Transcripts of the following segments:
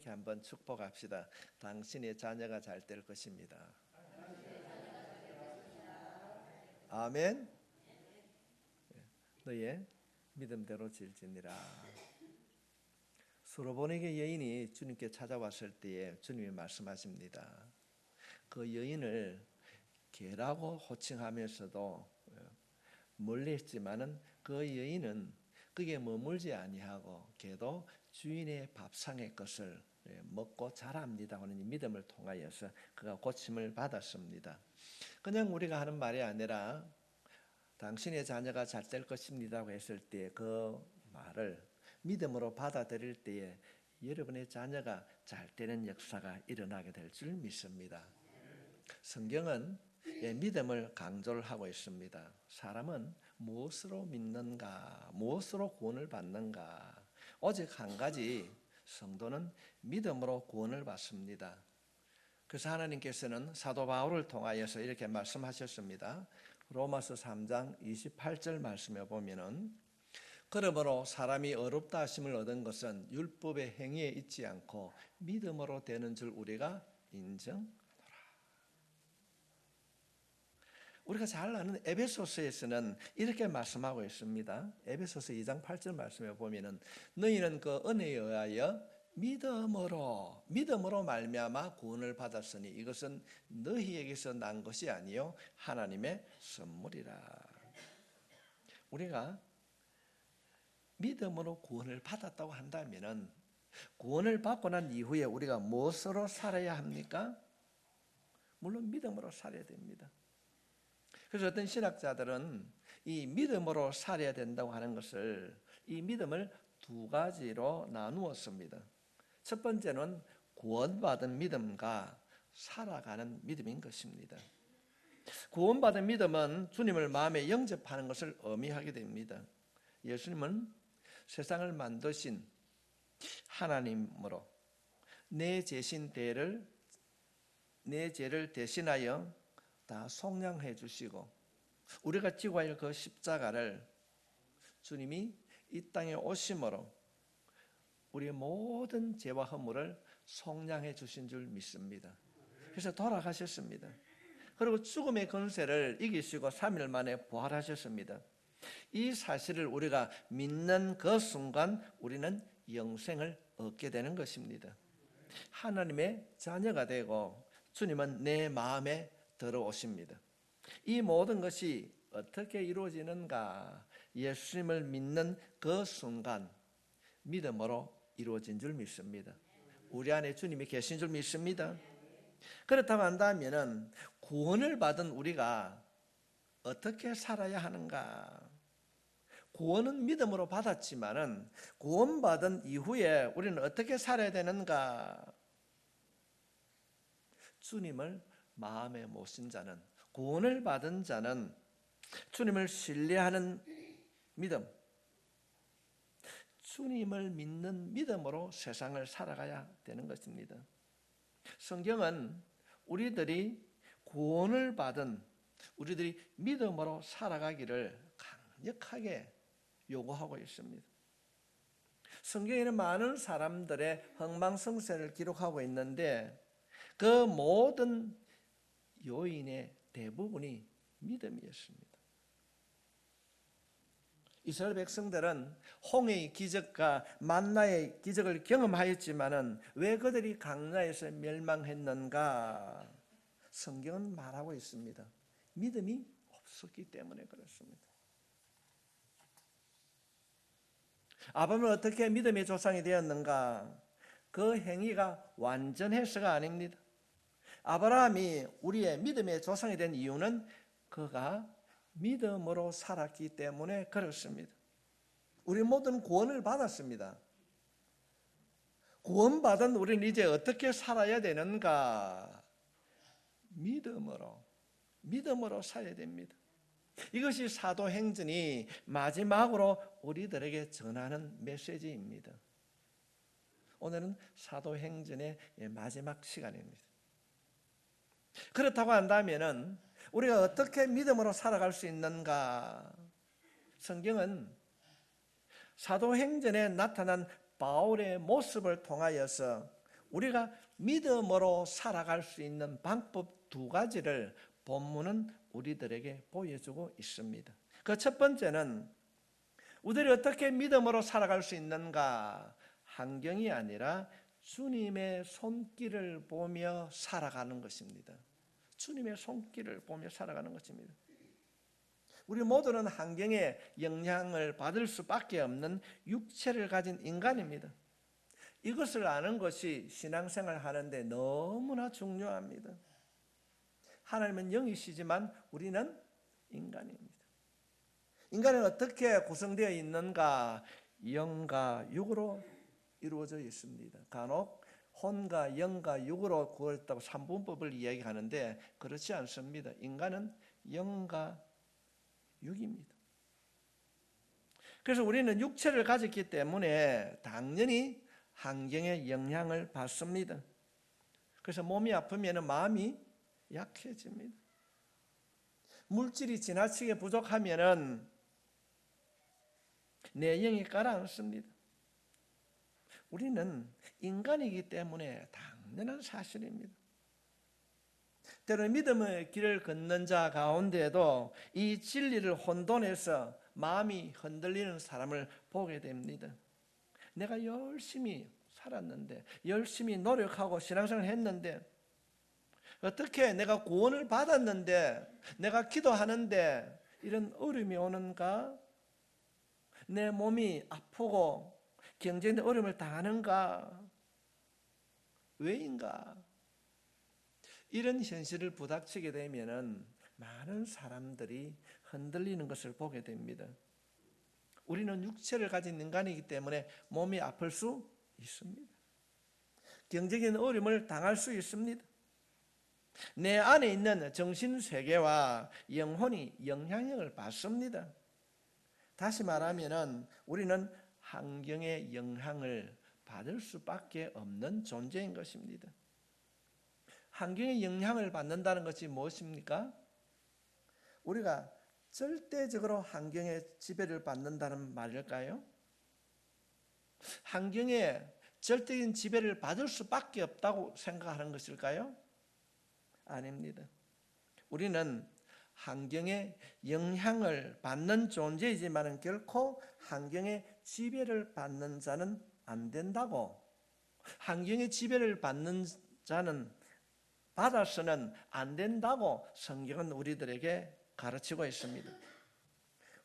이렇게 한번 축복합시다. 당신의 자녀가 잘 될 것입니다. 아멘. 너의 믿음대로 질지니라. 수로보니게 여인이 주님께 찾아왔을 때에 주님이 말씀하십니다. 그 여인을 개라고 호칭하면서도 멀리 했지만은 그 여인은 그게 머물지 아니하고 개도 주인의 밥상의 것을 먹고 자랍니다 하는 믿음을 통하여서 그가 고침을 받았습니다. 그냥 우리가 하는 말이 아니라 당신의 자녀가 잘 될 것입니다고 했을 때 그 말을 믿음으로 받아들일 때에 여러분의 자녀가 잘 되는 역사가 일어나게 될 줄 믿습니다. 성경은 믿음을 강조를 하고 있습니다. 사람은 무엇으로 믿는가, 무엇으로 구원을 받는가. 오직 한 가지, 성도는 믿음으로 구원을 받습니다. 그래서 하나님께서는 사도 바울을 통하여서 이렇게 말씀하셨습니다. 로마서 3장 28절 말씀에 보면은 그러므로 사람이 의롭다 하심을 얻은 것은 율법의 행위에 있지 않고 믿음으로 되는 줄 우리가 인정하노라. 우리가 잘 아는 에베소서에서는 이렇게 말씀하고 있습니다. 에베소서 2장 8절 말씀에 보면은 너희는 그 은혜에 의하여 믿음으로 말미암아 구원을 받았으니 이것은 너희에게서 난 것이 아니요 하나님의 선물이라. 우리가 믿음으로 구원을 받았다고 한다면은 구원을 받고 난 이후에 우리가 무엇으로 살아야 합니까? 물론 믿음으로 살아야 됩니다. 그래서 어떤 신학자들은 이 믿음으로 살아야 된다고 하는 것을, 이 믿음을 두 가지로 나누었습니다. 첫 번째는 구원받은 믿음과 살아가는 믿음인 것입니다. 구원받은 믿음은 주님을 마음에 영접하는 것을 의미하게 됩니다. 예수님은 세상을 만드신 하나님으로 내 죄를 대신하여 다 속량해 주시고 우리가 지고 할 그 십자가를 주님이 이 땅에 오심으로 우리의 모든 죄와 허물을 속량해 주신 줄 믿습니다. 그래서 돌아가셨습니다. 그리고 죽음의 권세를 이기시고 3일 만에 부활하셨습니다. 이 사실을 우리가 믿는 그 순간 우리는 영생을 얻게 되는 것입니다. 하나님의 자녀가 되고 주님은 내 마음에 들어오십니다. 이 모든 것이 어떻게 이루어지는가? 예수님을 믿는 그 순간 믿음으로 이루어진 줄 믿습니다. 우리 안에 주님이 계신 줄 믿습니다. 그렇다고 한다면 구원을 받은 우리가 어떻게 살아야 하는가? 구원은 믿음으로 받았지만은 구원받은 이후에 우리는 어떻게 살아야 되는가? 주님을 마음에 모신 자는, 구원을 받은 자는 주님을 신뢰하는 믿음, 주님을 믿는 믿음으로 세상을 살아가야 되는 것입니다. 성경은 우리들이 구원을 받은 우리들이 믿음으로 살아가기를 강력하게 요구하고 있습니다. 성경에는 많은 사람들의 흥망성쇠를 기록하고 있는데 그 모든 요인의 대부분이 믿음이었습니다. 이스라엘 백성들은 홍해의 기적과 만나의 기적을 경험하였지만은 왜 그들이 광야에서 멸망했는가? 성경은 말하고 있습니다. 믿음이 없었기 때문에 그렇습니다. 아브라함은 어떻게 믿음의 조상이 되었는가? 그 행위가 완전해서가 아닙니다. 아브라함이 우리의 믿음의 조상이 된 이유는 그가 믿음으로 살았기 때문에 그렇습니다. 우리 모두는 구원을 받았습니다. 구원받은 우리는 이제 어떻게 살아야 되는가? 믿음으로 살아야 됩니다. 이것이 사도행전이 마지막으로 우리들에게 전하는 메시지입니다. 오늘은 사도행전의 마지막 시간입니다. 그렇다고 한다면 우리가 어떻게 믿음으로 살아갈 수 있는가? 성경은 사도행전에 나타난 바울의 모습을 통하여서 우리가 믿음으로 살아갈 수 있는 방법 두 가지를 본문은 우리들에게 보여주고 있습니다. 그 첫 번째는 우리들이 어떻게 믿음으로 살아갈 수 있는가? 환경이 아니라 주님의 손길을 보며 살아가는 것입니다. 주님의 손길을 보며 살아가는 것입니다. 우리 모두는 환경에 영향을 받을 수밖에 없는 육체를 가진 인간입니다. 이것을 아는 것이 신앙생활 하는데 너무나 중요합니다. 하나님은 영이시지만 우리는 인간입니다. 인간은 어떻게 구성되어 있는가? 영과 육으로 이루어져 있습니다. 간혹 혼과 영과 육으로 구했다고 삼분법을 이야기하는데 그렇지 않습니다. 인간은 영과 육입니다. 그래서 우리는 육체를 가졌기 때문에 당연히 환경의 영향을 받습니다. 그래서 몸이 아프면 마음이 약해집니다. 물질이 지나치게 부족하면 내 영이 가라앉습니다. 우리는 인간이기 때문에 당연한 사실입니다. 때로는 믿음의 길을 걷는 자 가운데에도 이 진리를 혼돈해서 마음이 흔들리는 사람을 보게 됩니다. 내가 열심히 살았는데, 열심히 노력하고 신앙생활을 했는데, 어떻게 내가 구원을 받았는데, 내가 기도하는데 이런 어려움이 오는가? 내 몸이 아프고 경제의 어려움을 당하는가? 왜인가? 이런 현실을 부닥치게 되면 많은 사람들이 흔들리는 것을 보게 됩니다. 우리는 육체를 가진 인간이기 때문에 몸이 아플 수 있습니다. 경제적인 어려움을 당할 수 있습니다. 내 안에 있는 정신세계와 영혼이 영향력을 받습니다. 다시 말하면 우리는 환경의 영향을 받을 수밖에 없는 존재인 것입니다. 환경의 영향을 받는다는 것이 무엇입니까? 우리가 절대적으로 환경의 지배를 받는다는 말일까요? 환경의 절대적인 지배를 받을 수밖에 없다고 생각하는 것일까요? 아닙니다. 우리는 환경의 영향을 받는 존재이지만 결코 환경의 지배를 받는 자는 안 된다고, 환경의 지배를 받는 자는 받아서는 안 된다고 성경은 우리들에게 가르치고 있습니다.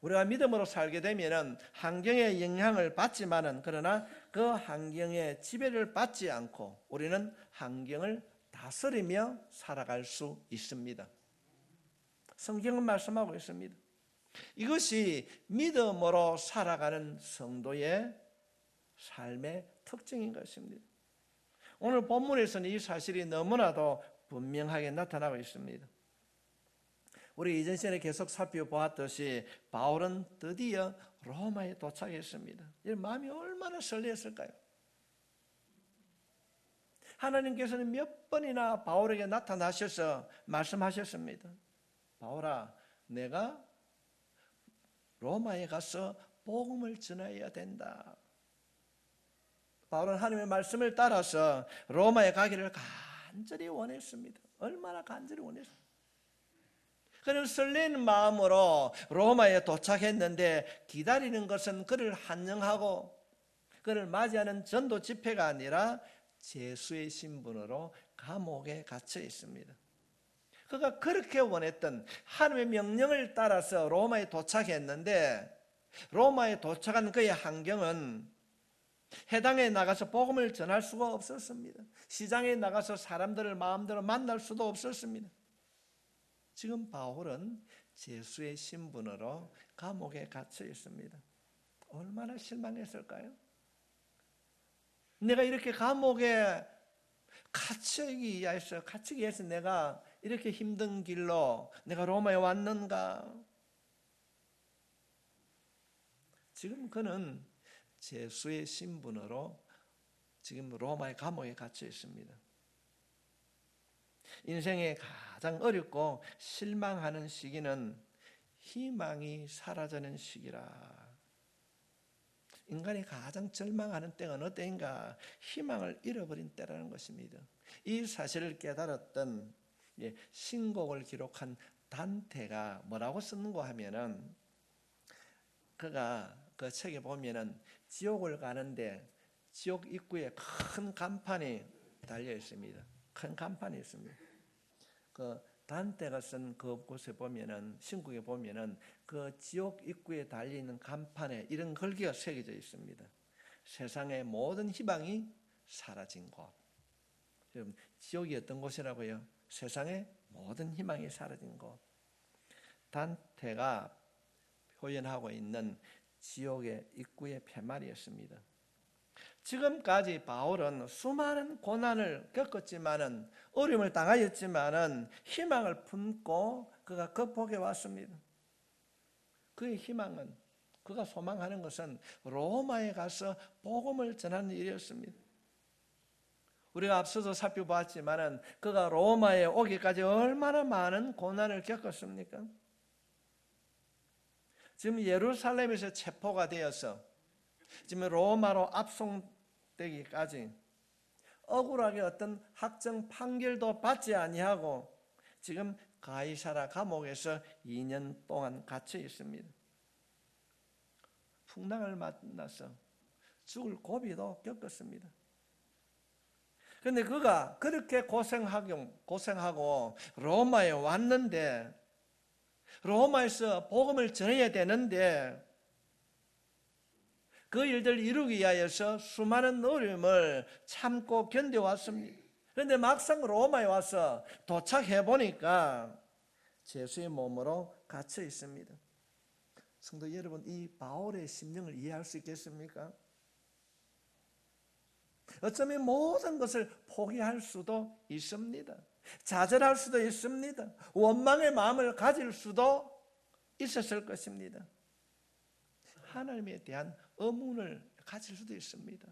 우리가 믿음으로 살게 되면 환경의 영향을 받지만은 그러나 그 환경의 지배를 받지 않고 우리는 환경을 다스리며 살아갈 수 있습니다. 성경은 말씀하고 있습니다. 이것이 믿음으로 살아가는 성도의 삶의 특징인 것입니다. 오늘 본문에서는 이 사실이 너무나도 분명하게 나타나고 있습니다. 우리 이전 시간에 계속 살펴보았듯이 바울은 드디어 로마에 도착했습니다. 이 마음이 얼마나 설레었을까요? 하나님께서는 몇 번이나 바울에게 나타나셔서 말씀하셨습니다. 바울아, 내가 로마에 가서 복음을 전해야 된다. 바울은 하나님의 말씀을 따라서 로마에 가기를 간절히 원했습니다. 얼마나 간절히 원했습니까? 그는 설레는 마음으로 로마에 도착했는데 기다리는 것은 그를 환영하고 그를 맞이하는 전도 집회가 아니라 죄수의 신분으로 감옥에 갇혀 있습니다. 그가 그렇게 원했던 하나님의 명령을 따라서 로마에 도착했는데 로마에 도착한 그의 환경은 해당에 나가서 복음을 전할 수가 없었습니다. 시장에 나가서 사람들을 마음대로 만날 수도 없었습니다. 지금 바울은 죄수의 신분으로 감옥에 갇혀 있습니다. 얼마나 실망했을까요? 내가 이렇게 감옥에 갇히기 위해서 내가 이렇게 힘든 길로 내가 로마에 왔는가? 지금 그는 죄수의 신분으로 지금 로마의 감옥에 갇혀 있습니다. 인생의 가장 어렵고 실망하는 시기는 희망이 사라지는 시기라. 인간이 가장 절망하는 때가 어느 때인가? 희망을 잃어버린 때라는 것입니다. 이 사실을 깨달았던 신곡을 기록한 단테가 뭐라고 썼는가 하면은, 그가 그 책에 보면은 지옥을 가는데 지옥 입구에 큰 간판이 달려 있습니다. 큰 간판이 있습니다. 그 단테가 쓴 그곳에 보면은, 신국에 보면은 그 지옥 입구에 달려 있는 간판에 이런 글귀가 새겨져 있습니다. 세상의 모든 희망이 사라진 곳. 여러분, 지옥이 어떤 곳이라고요? 세상의 모든 희망이 사라진 곳. 단테가 표현하고 있는 지옥의 입구의 팻말이었습니다. 지금까지 바울은 수많은 고난을 겪었지만은, 어려움을 당하였지만은 희망을 품고 그가 극복해 왔습니다. 그의 희망은, 그가 소망하는 것은 로마에 가서 복음을 전하는 일이었습니다. 우리가 앞서서 살펴보았지만은 그가 로마에 오기까지 얼마나 많은 고난을 겪었습니까? 지금 예루살렘에서 체포가 되어서 지금 로마로 압송되기까지 억울하게 어떤 확정 판결도 받지 아니하고 지금 가이사라 감옥에서 2년 동안 갇혀 있습니다. 풍랑을 만나서 죽을 고비도 겪었습니다. 그런데 그가 그렇게 고생하고 로마에 왔는데, 로마에서 복음을 전해야 되는데, 그 일들을 이루기 위하여서 수많은 어려움을 참고 견뎌왔습니다. 그런데 막상 로마에 와서 도착해 보니까 죄수의 몸으로 갇혀 있습니다. 성도 여러분, 이 바울의 심령을 이해할 수 있겠습니까? 어쩌면 모든 것을 포기할 수도 있습니다. 좌절할 수도 있습니다. 원망의 마음을 가질 수도 있었을 것입니다. 하나님에 대한 의문을 가질 수도 있습니다.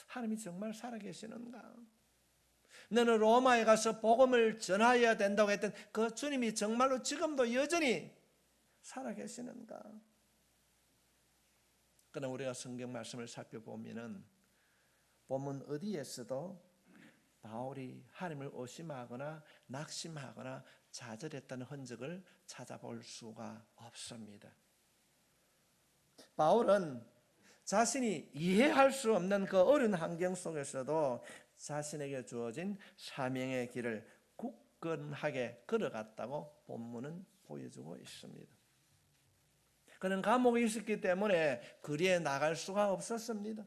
하나님이 정말 살아계시는가? 너는 로마에 가서 복음을 전하여야 된다고 했던 그 주님이 정말로 지금도 여전히 살아계시는가? 그러나 우리가 성경 말씀을 살펴보면은 본문 어디에서도 바울이 하나님을 의심하거나 낙심하거나 좌절했다는 흔적을 찾아볼 수가 없습니다. 바울은 자신이 이해할 수 없는 그 어려운 환경 속에서도 자신에게 주어진 사명의 길을 굳건하게 걸어갔다고 본문은 보여주고 있습니다. 그는 감옥에 있었기 때문에 거리에 나갈 수가 없었습니다.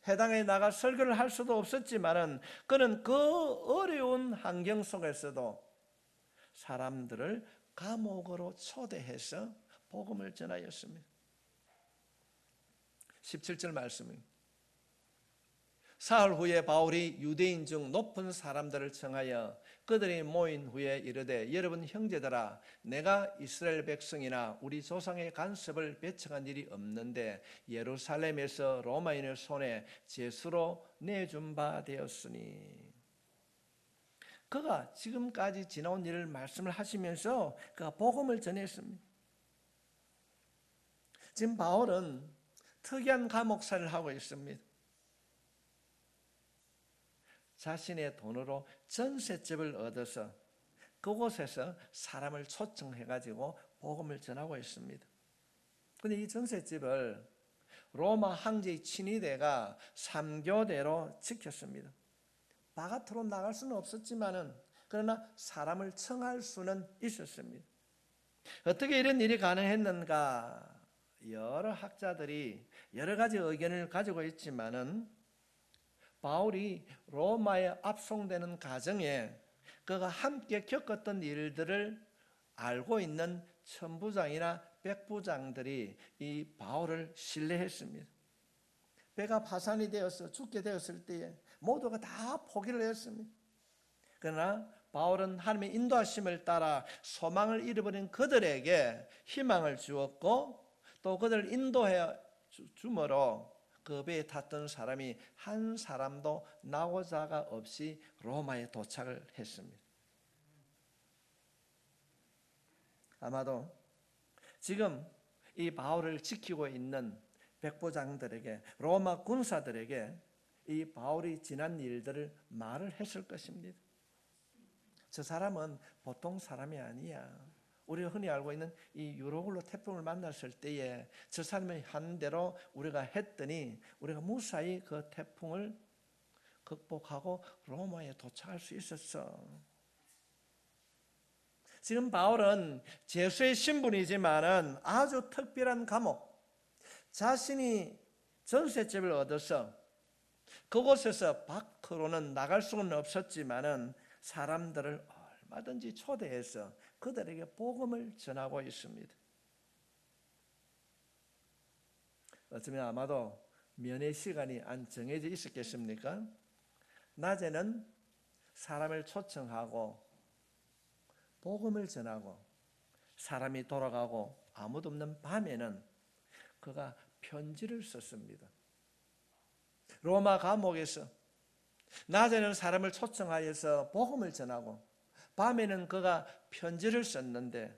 해당에 나가 설교를 할 수도 없었지만은 그는 그 어려운 환경 속에서도 사람들을 감옥으로 초대해서 복음을 전하였습니다. 17절 말씀입니다. 사흘 후에 바울이 유대인 중 높은 사람들을 청하여 그들이 모인 후에 이르되, 여러분 형제들아, 내가 이스라엘 백성이나 우리 조상의 간섭을 배척한 일이 없는데 예루살렘에서 로마인의 손에 죄수로 내준 바 되었으니. 그가 지금까지 지나온 일을 말씀을 하시면서 그가 복음을 전했습니다. 지금 바울은 특이한 감옥살이를 하고 있습니다. 자신의 돈으로 전셋집을 얻어서 그곳에서 사람을 초청해가지고 복음을 전하고 있습니다. 그런데 이 전셋집을 로마 황제의 친위대가 3교대로 지켰습니다. 바깥으로 나갈 수는 없었지만은 그러나 사람을 청할 수는 있었습니다. 어떻게 이런 일이 가능했는가? 여러 학자들이 여러 가지 의견을 가지고 있지만은 바울이 로마에 압송되는 과정에 그가 함께 겪었던 일들을 알고 있는 천부장이나 백부장들이 이 바울을 신뢰했습니다. 배가 파산이 되어서 죽게 되었을 때에 모두가 다 포기를 했습니다. 그러나 바울은 하나님의 인도하심을 따라 소망을 잃어버린 그들에게 희망을 주었고, 또 그들을 인도해 주므로 그 배에 탔던 사람이 한 사람도 나고자가 없이 로마에 도착을 했습니다. 아마도 지금 이 바울을 지키고 있는 백부장들에게, 로마 군사들에게 이 바울이 지난 일들을 말을 했을 것입니다. 저 사람은 보통 사람이 아니야. 우리가 흔히 알고 있는 이 유로글로 태풍을 만났을 때에 저 사람이 한 대로 우리가 했더니 우리가 무사히 그 태풍을 극복하고 로마에 도착할 수 있었어. 지금 바울은 제수의 신분이지만은 아주 특별한 감옥, 자신이 전셋집을 얻어서 그곳에서 밖으로는 나갈 수는 없었지만은 사람들을 얼마든지 초대해서 그들에게 복음을 전하고 있습니다. 어쩌면 아마도 면회 시간이 안 정해져 있었겠습니까? 낮에는 사람을 초청하고 복음을 전하고 사람이 돌아가고 아무도 없는 밤에는 그가 편지를 썼습니다. 로마 감옥에서 낮에는 사람을 초청하여서 복음을 전하고 밤에는 그가 편지를 썼는데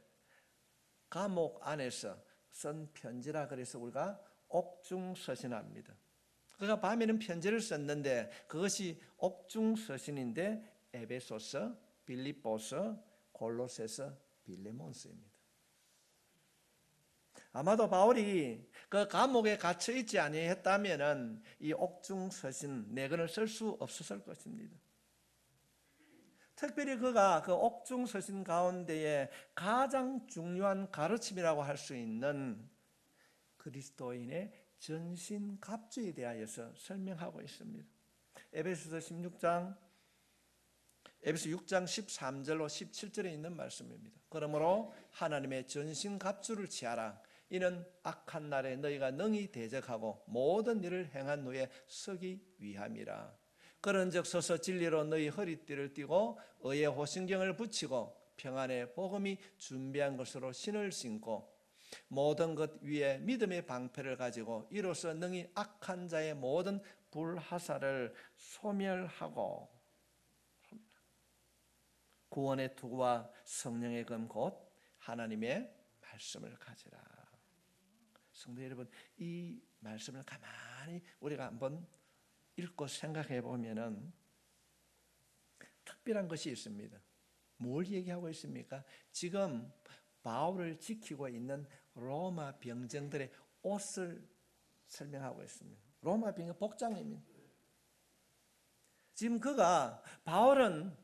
감옥 안에서 쓴 편지라 그래서 우리가 옥중서신합니다. 그가 밤에는 편지를 썼는데 그것이 옥중서신인데 에베소서, 빌립보서, 골로새서, 빌레몬서입니다. 아마도 바울이 그 감옥에 갇혀 있지 아니했다면은 이 옥중서신 네 권을 쓸 수 없었을 것입니다. 특별히 그가 그 옥중서신 가운데에 가장 중요한 가르침이라고 할 수 있는 그리스도인의 전신갑주에 대하여서 설명하고 있습니다. 에베소서 6장 13절로 17절에 있는 말씀입니다. 그러므로 하나님의 전신갑주를 취하라. 이는 악한 날에 너희가 능히 대적하고 모든 일을 행한 후에 서기 위함이라. 그런즉 서서 진리로 너희 허리띠를 띠고 의의 호신경을 붙이고 평안의 복음이 준비한 것으로 신을 신고 모든 것 위에 믿음의 방패를 가지고 이로써 능히 악한 자의 모든 불하사를 소멸하고 구원의 투구와 성령의 금 곧 하나님의 말씀을 가지라. 성도 여러분, 이 말씀을 가만히 우리가 한번 읽고 생각해 보면은 특별한 것이 있습니다. 뭘 얘기하고 있습니까? 지금 바울을 지키고 있는 로마 병정들의 옷을 설명하고 있습니다. 로마 병정 복장입니다. 지금 바울은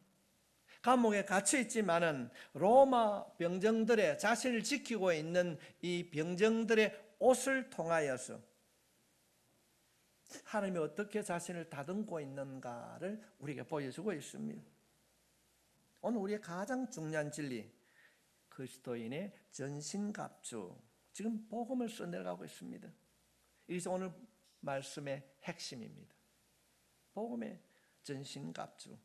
감옥에 갇혀 있지만은 로마 병정들의 자신을 지키고 있는 이 병정들의 옷을 통하여서 하나님이 어떻게 자신을 다듬고 있는가를 우리에게 보여주고 있습니다. 오늘 우리의 가장 중요한 진리, 그리스도인의 전신갑주, 지금 복음을 써내려가고 있습니다. 이것이 오늘 말씀의 핵심입니다. 복음의 전신갑주.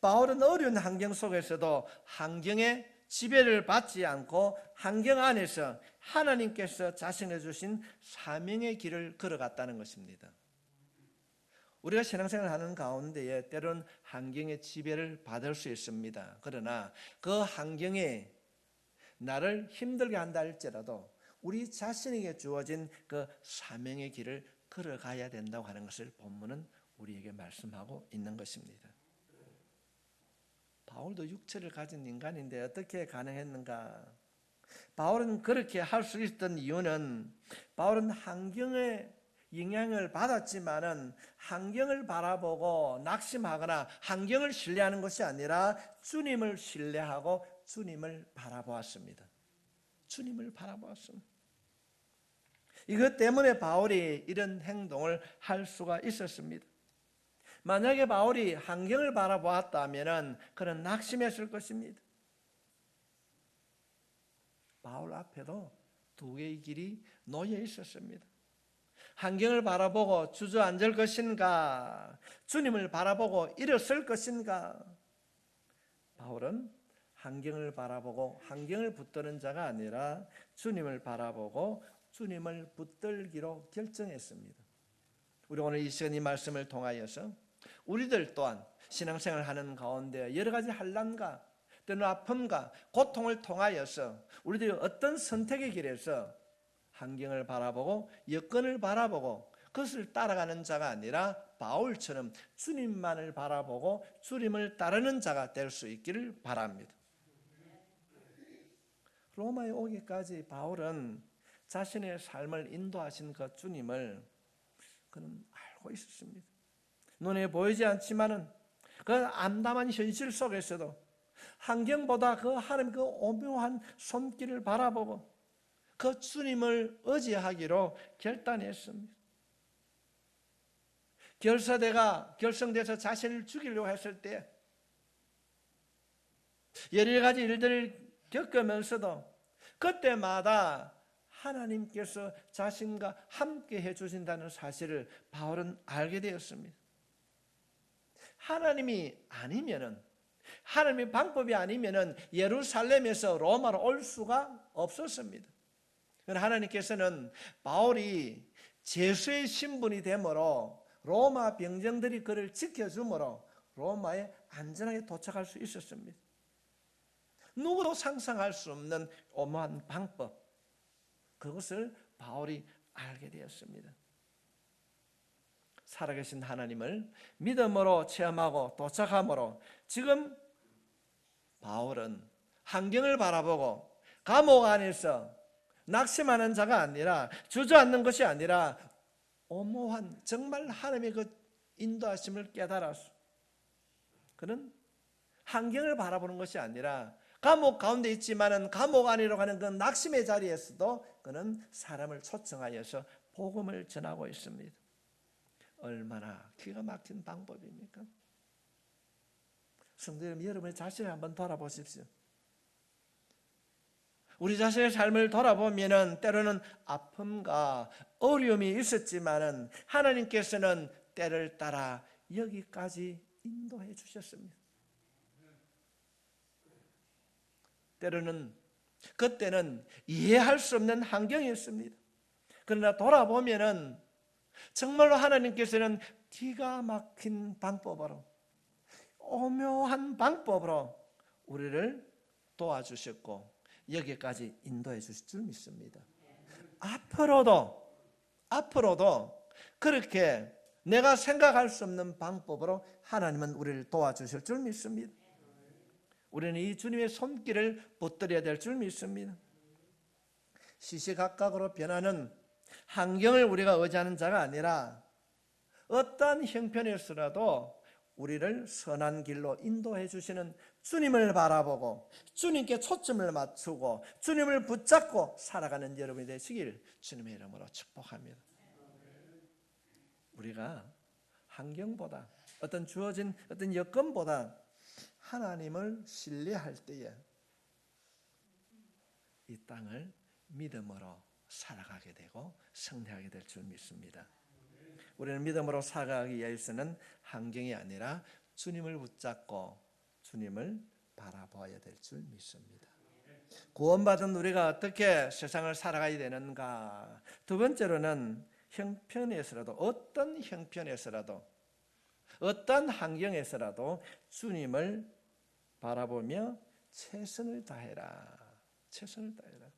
바울은 어려운 환경 속에서도 환경의 지배를 받지 않고 환경 안에서 하나님께서 자신을 주신 사명의 길을 걸어갔다는 것입니다. 우리가 신앙생활을 하는 가운데에 때로는 환경의 지배를 받을 수 있습니다. 그러나 그 환경에 나를 힘들게 한다 할지라도 우리 자신에게 주어진 그 사명의 길을 걸어가야 된다고 하는 것을 본문은 우리에게 말씀하고 있는 것입니다. 바울도 육체를 가진 인간인데 어떻게 가능했는가? 바울은 그렇게 할 수 있었던 이유는 바울은 환경의 영향을 받았지만은 환경을 바라보고 낙심하거나 환경을 신뢰하는 것이 아니라 주님을 신뢰하고 주님을 바라보았습니다. 주님을 바라보았습니다. 이것 때문에 바울이 이런 행동을 할 수가 있었습니다. 만약에 바울이 환경을 바라보았다면 그는 낙심했을 것입니다. 바울 앞에도 두 개의 길이 놓여 있었습니다. 환경을 바라보고 주저앉을 것인가, 주님을 바라보고 일어설 것인가. 바울은 환경을 바라보고 환경을 붙드는 자가 아니라 주님을 바라보고 주님을 붙들기로 결정했습니다. 우리 오늘 이 시간 이 말씀을 통하여서 우리들 또한 신앙생활을 하는 가운데 여러 가지 환난과 때는 아픔과 고통을 통하여서 우리들이 어떤 선택의 길에서 환경을 바라보고 여건을 바라보고 그것을 따라가는 자가 아니라 바울처럼 주님만을 바라보고 주님을 따르는 자가 될 수 있기를 바랍니다. 로마에 오기까지 바울은 자신의 삶을 인도하신 그 주님을 그는 알고 있었습니다. 눈에 보이지 않지만은 그 암담한 현실 속에서도 환경보다 그 하나님 그 오묘한 손길을 바라보고 그 주님을 의지하기로 결단했습니다. 결사대가 결성돼서 자신을 죽이려고 했을 때 여러 가지 일들을 겪으면서도 그때마다 하나님께서 자신과 함께 해주신다는 사실을 바울은 알게 되었습니다. 하나님이 아니면은, 하나님의 방법이 아니면은 예루살렘에서 로마로 올 수가 없었습니다. 하나님께서는 바울이 죄수의 신분이 되므로 로마 병정들이 그를 지켜주므로 로마에 안전하게 도착할 수 있었습니다. 누구도 상상할 수 없는 오묘한 방법, 그것을 바울이 알게 되었습니다. 살아계신 하나님을 믿음으로 체험하고 도착함으로 지금 바울은 환경을 바라보고 감옥 안에서 낙심하는 자가 아니라, 주저앉는 것이 아니라 오묘한 정말 하나님의 그 인도하심을 깨달았어. 그는 환경을 바라보는 것이 아니라 감옥 가운데 있지만은 감옥 안으로 가는 그 낙심의 자리에서도 그는 사람을 초청하여서 복음을 전하고 있습니다. 얼마나 기가 막힌 방법입니까? 성도 여러분, 여러분의 자신을 한번 돌아보십시오. 우리 자신의 삶을 돌아보면은 때로는 아픔과 어려움이 있었지만은 하나님께서는 때를 따라 여기까지 인도해 주셨습니다. 때로는 그때는 이해할 수 없는 환경이었습니다. 그러나 돌아보면은 정말로 하나님께서는 기가 막힌 방법으로, 오묘한 방법으로 우리를 도와주셨고 여기까지 인도해 주실 줄 믿습니다. 앞으로도 그렇게 내가 생각할 수 없는 방법으로 하나님은 우리를 도와주실 줄 믿습니다. 우리는 이 주님의 손길을 붙들어야 될 줄 믿습니다. 시시각각으로 변하는 환경을 우리가 의지하는 자가 아니라 어떠한 형편에서라도 우리를 선한 길로 인도해 주시는 주님을 바라보고 주님께 초점을 맞추고 주님을 붙잡고 살아가는 여러분이 되시길 주님의 이름으로 축복합니다. 우리가 환경보다, 어떤 주어진 어떤 여건보다 하나님을 신뢰할 때에 이 땅을 믿음으로 살아가게 되고 승리하게 될 줄 믿습니다. 우리는 믿음으로 살아가기 위해서는 환경이 아니라 주님을 붙잡고 주님을 바라봐야 될 줄 믿습니다. 구원받은 우리가 어떻게 세상을 살아가야 되는가? 두 번째로는 형편에서라도, 어떤 형편에서라도, 어떤 환경에서라도 주님을 바라보며 최선을 다해라. 최선을 다해라.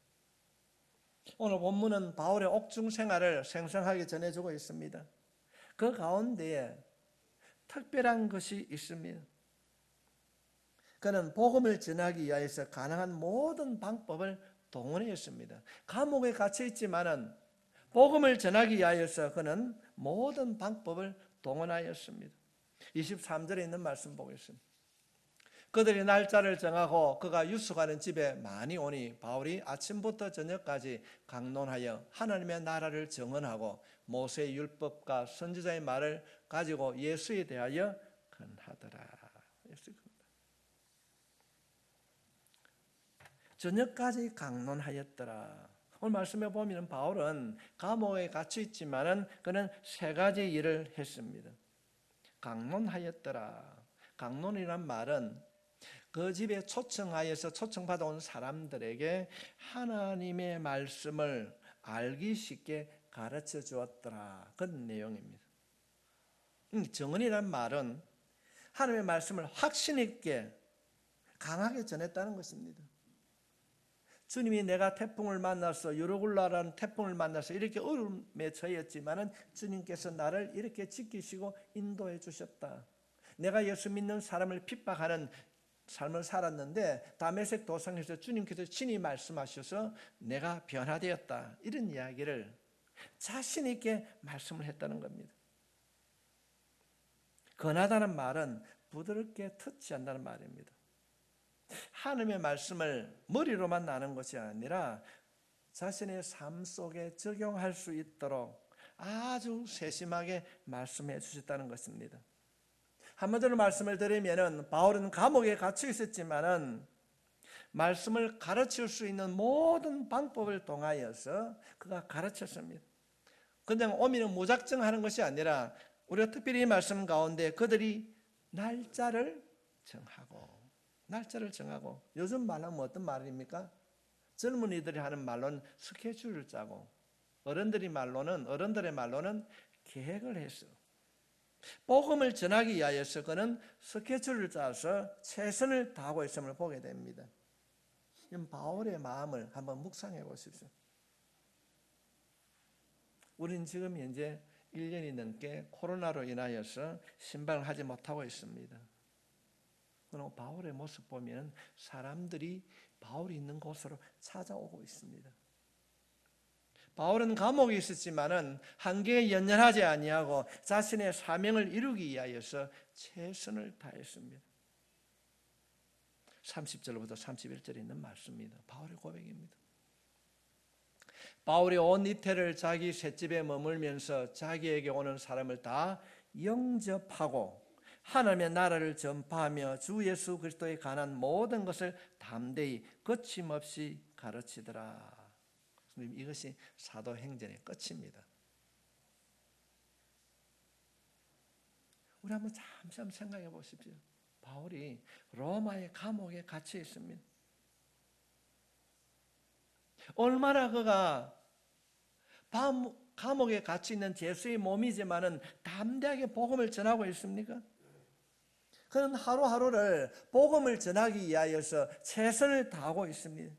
오늘 본문은 바울의 옥중 생활을 생생하게 전해주고 있습니다. 그 가운데에 특별한 것이 있습니다. 그는 복음을 전하기 위해서 가능한 모든 방법을 동원했습니다. 감옥에 갇혀 있지만은 복음을 전하기 위해서 그는 모든 방법을 동원하였습니다. 23절에 있는 말씀 보겠습니다. 그들이 날짜를 정하고 그가 유숙하는 집에 많이 오니 바울이 아침부터 저녁까지 강론하여 하나님의 나라를 증언하고 모세의 율법과 선지자의 말을 가지고 예수에 대하여 건하더라. 저녁까지 강론하였더라. 오늘 말씀에 보면 바울은 감옥에 갇혀 있지만은 그는 세 가지 일을 했습니다. 강론하였더라. 강론이란 말은 그 집에 초청하여서 초청받아 온 사람들에게 하나님의 말씀을 알기 쉽게 가르쳐 주었더라. 그런 내용입니다. 증언이란 말은 하나님의 말씀을 확신 있게 강하게 전했다는 것입니다. 주님이 내가 태풍을 만나서 유로굴라라는 태풍을 만나서 이렇게 어려움에 처했지만은 주님께서 나를 이렇게 지키시고 인도해 주셨다. 내가 예수 믿는 사람을 핍박하는 삶을 살았는데 다메섹 도상에서 주님께서 친히 말씀하셔서 내가 변화되었다. 이런 이야기를 자신 있게 말씀을 했다는 겁니다. 권하다는 말은 부드럽게 터치한다는 말입니다. 하나님의 말씀을 머리로만 나는 것이 아니라 자신의 삶 속에 적용할 수 있도록 아주 세심하게 말씀해 주셨다는 것입니다. 한마디로 말씀을 드리면은 바울은 감옥에 갇혀 있었지만은 말씀을 가르칠 수 있는 모든 방법을 통하여서 그가 가르쳤습니다. 그냥 오미는 무작정 하는 것이 아니라 우리가 특별히 이 말씀 가운데 그들이 날짜를 정하고 요즘 말하면 어떤 말입니까? 젊은이들이 하는 말로는 스케줄을 짜고 어른들의 말로는 계획을 했어. 복음을 전하기 위하여서 그는 스케줄을 짜서 최선을 다하고 있음을 보게 됩니다. 바울의 마음을 한번 묵상해 보십시오. 우리는 지금 현재 1년이 넘게 코로나로 인하여서 신방을 하지 못하고 있습니다. 그리고 바울의 모습 보면 사람들이 바울이 있는 곳으로 찾아오고 있습니다. 바울은 감옥에 있었지만은 한계에 연연하지 아니하고 자신의 사명을 이루기 위하여서 최선을 다했습니다. 30절부터 31절에 있는 말씀입니다. 바울의 고백입니다. 바울이 온 이태를 자기 셋집에 머물면서 자기에게 오는 사람을 다 영접하고 하나님의 나라를 전파하며 주 예수 그리스도에 관한 모든 것을 담대히 거침없이 가르치더라. 이것이 사도행전의 끝입니다. 우리 한번 잠시 생각해 보십시오. 바울이 로마의 감옥에 갇혀 있습니다. 얼마나 그가 감옥에 갇혀 있는 죄수의 몸이지만은 담대하게 복음을 전하고 있습니까? 그는 하루하루를 복음을 전하기 위하여서 최선을 다하고 있습니다.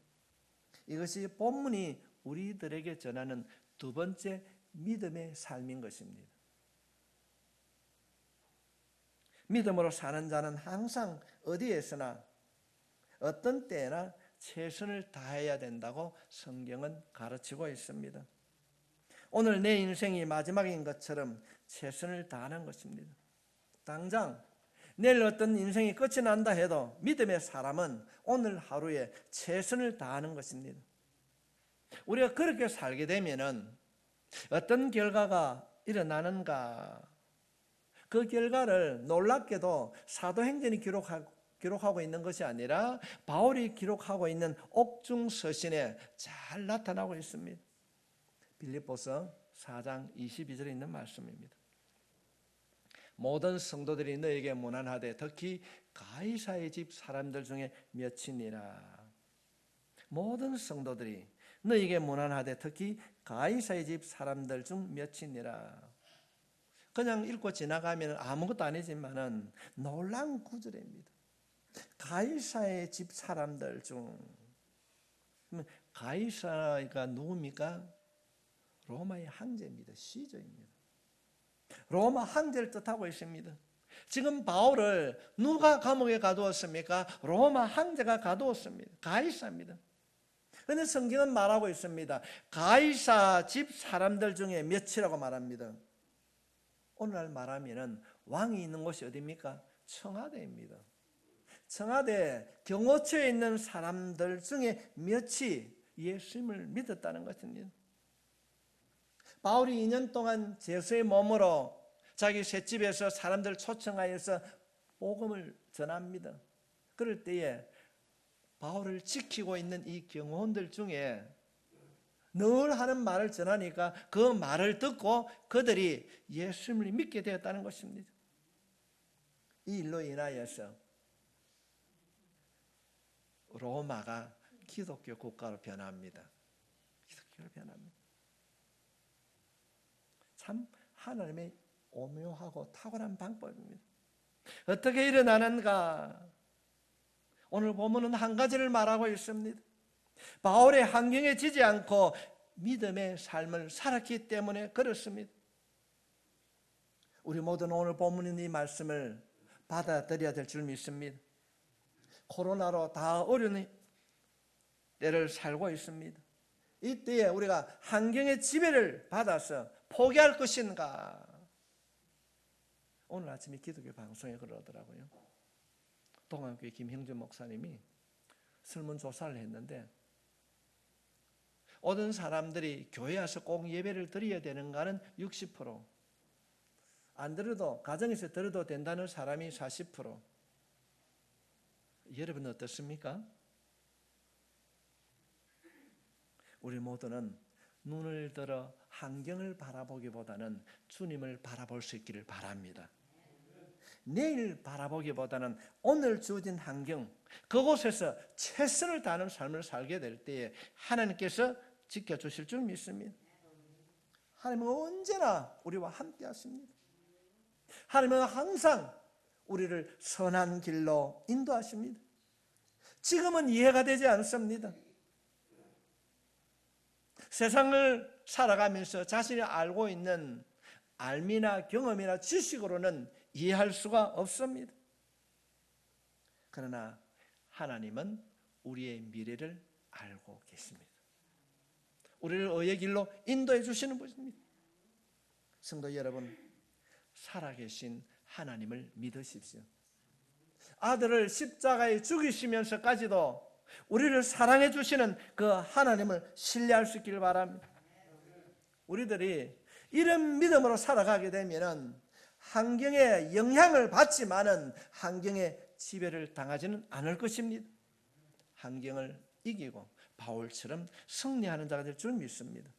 이것이 본문이 우리들에게 전하는 두 번째 믿음의 삶인 것입니다. 믿음으로 사는 자는 항상 어디에서나 어떤 때나 최선을 다해야 된다고 성경은 가르치고 있습니다. 오늘 내 인생이 마지막인 것처럼 최선을 다하는 것입니다. 당장 내일 어떤 인생이 끝이 난다 해도 믿음의 사람은 오늘 하루에 최선을 다하는 것입니다. 우리가 그렇게 살게 되면은 어떤 결과가 일어나는가? 그 결과를 놀랍게도 사도행전이 기록하고 있는 것이 아니라 바울이 기록하고 있는 옥중서신에 잘 나타나고 있습니다. 빌립보서 4장 22절에 있는 말씀입니다. 모든 성도들이 너에게 문안하되 특히 가이사의 집 사람들 중에 몇이니라. 모든 성도들이 너에게 문안하되 특히 가이사의 집 사람들 중 몇이니라. 그냥 읽고 지나가면 아무것도 아니지만은 놀라운 구절입니다. 가이사의 집 사람들 중. 가이사가 누굽니까? 로마의 황제입니다. 시저입니다. 로마 황제를 뜻하고 있습니다. 지금 바울을 누가 감옥에 가두었습니까? 로마 황제가 가두었습니다. 가이사입니다. 그런데 성경은 말하고 있습니다. 가이사 집 사람들 중에 몇이라고 말합니다. 오늘날 말하면 왕이 있는 곳이 어디입니까? 청와대입니다. 청와대 경호처에 있는 사람들 중에 몇이 예수님을 믿었다는 것입니다. 바울이 2년 동안 죄수의 몸으로 자기 셋집에서 사람들 초청하여서 복음을 전합니다. 그럴 때에 바울을 지키고 있는 이 경호원들 중에 늘 하는 말을 전하니까 그 말을 듣고 그들이 예수님을 믿게 되었다는 것입니다. 이 일로 인하여서 로마가 기독교 국가로 변합니다. 기독교로 변합니다. 참 하나님의 오묘하고 탁월한 방법입니다. 어떻게 일어나는가? 오늘 본문은 한 가지를 말하고 있습니다. 바울의 환경에 지지 않고 믿음의 삶을 살았기 때문에 그렇습니다. 우리 모두는 오늘 본문인 이 말씀을 받아들여야 될 줄 믿습니다. 코로나로 다 어려운 때를 살고 있습니다. 이때에 우리가 환경의 지배를 받아서 포기할 것인가? 오늘 아침에 기독교 방송에 그러더라고요. 동안교회 김형준 목사님이 설문조사를 했는데 오던 사람들이 교회 와서 꼭 예배를 드려야 되는가는 60%, 안 들어도 가정에서 들어도 된다는 사람이 40%. 여러분 어떻습니까? 우리 모두는 눈을 들어 환경을 바라보기보다는 주님을 바라볼 수 있기를 바랍니다. 내일 바라보기보다는 오늘 주어진 환경, 그곳에서 최선을 다하는 삶을 살게 될 때에 하나님께서 지켜주실 줄 믿습니다. 하나님은 언제나 우리와 함께 하십니다. 하나님은 항상 우리를 선한 길로 인도하십니다. 지금은 이해가 되지 않습니다. 세상을 살아가면서 자신이 알고 있는 알미나 경험이나 지식으로는 이해할 수가 없습니다. 그러나 하나님은 우리의 미래를 알고 계십니다. 우리를 의의 길로 인도해 주시는 분입니다. 성도 여러분, 살아계신 하나님을 믿으십시오. 아들을 십자가에 죽이시면서까지도 우리를 사랑해 주시는 그 하나님을 신뢰할 수 있기를 바랍니다. 우리들이 이런 믿음으로 살아가게 되면 환경에 영향을 받지만은 환경에 지배를 당하지는 않을 것입니다. 환경을 이기고 바울처럼 승리하는 자가 될 줄 믿습니다.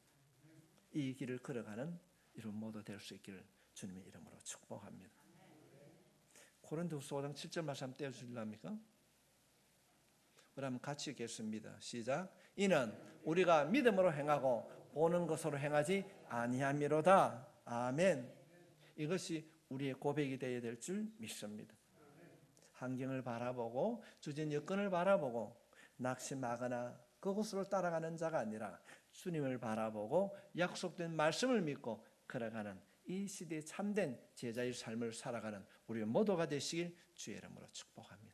이 길을 걸어가는 여러분 모두 될 수 있기를 주님의 이름으로 축복합니다. 고린도후서 5장 7절 말씀 떼어주실랍니까? 우리 한번 같이 읽겠습니다. 시작. 이는 우리가 믿음으로 행하고 보는 것으로 행하지 아니함이로다. 아멘. 이것이 우리의 고백이 되어야 될 줄 믿습니다. 환경을 바라보고 주진 여건을 바라보고 낙심하거나 그곳으로 따라가는 자가 아니라 주님을 바라보고 약속된 말씀을 믿고 걸어가는 이 시대의 참된 제자의 삶을 살아가는 우리 모두가 되시길 주의 이름으로 축복합니다.